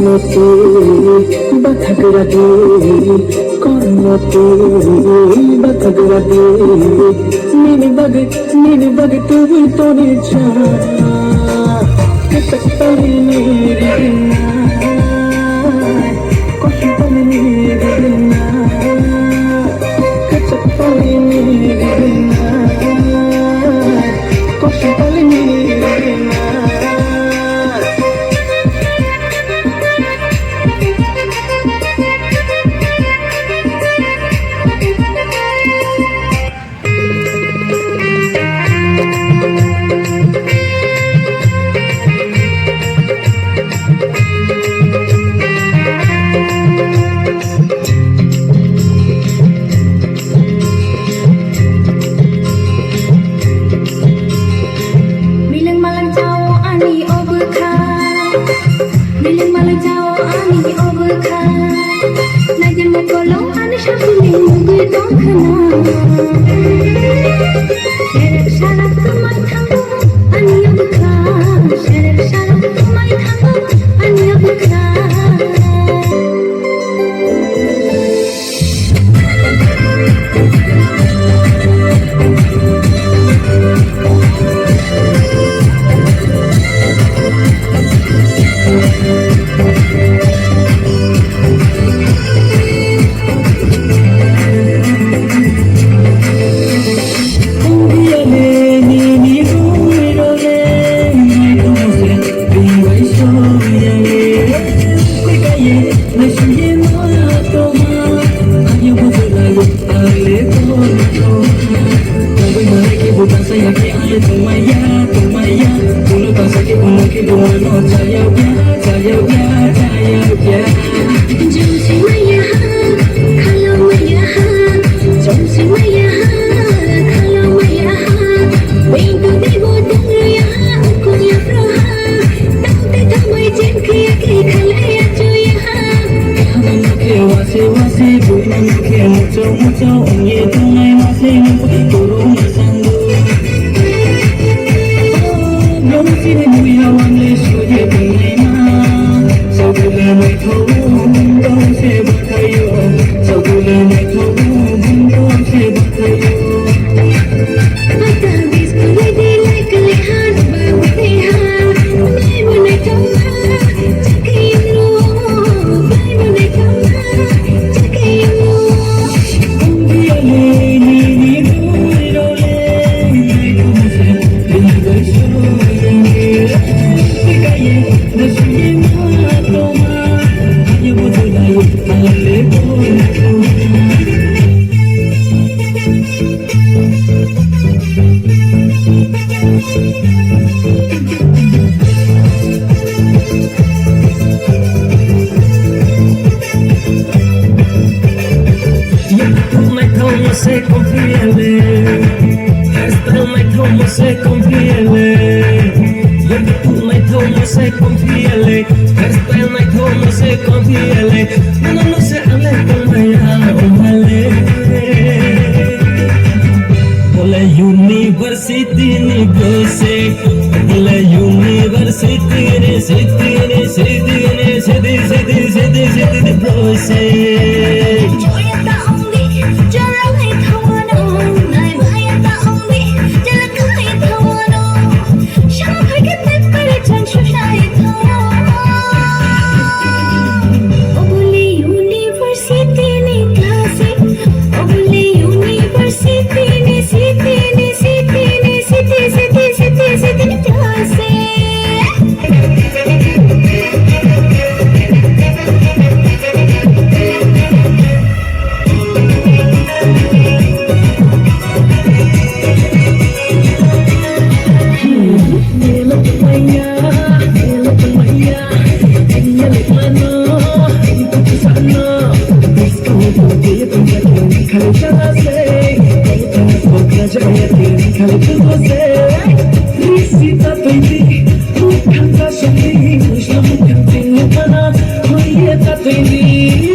কর্ণতে বাথাক রাতে কর্ণতে বাথাক রাতে মেরে বাগে তুই তোরে চা কতলি মেরে না কতলি মেরে না কতলি মেরে না কতলি মেরে না Bilang malah jauh ani overkai Najan mau kolong ani syakuling mungkin dong kena Syarak syarak kemai tanggung ani overkai Syarak syarak kemai tanggung ani overkai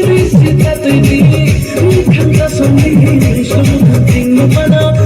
Risita tu ini, kan tak sendiri, semua ting mana.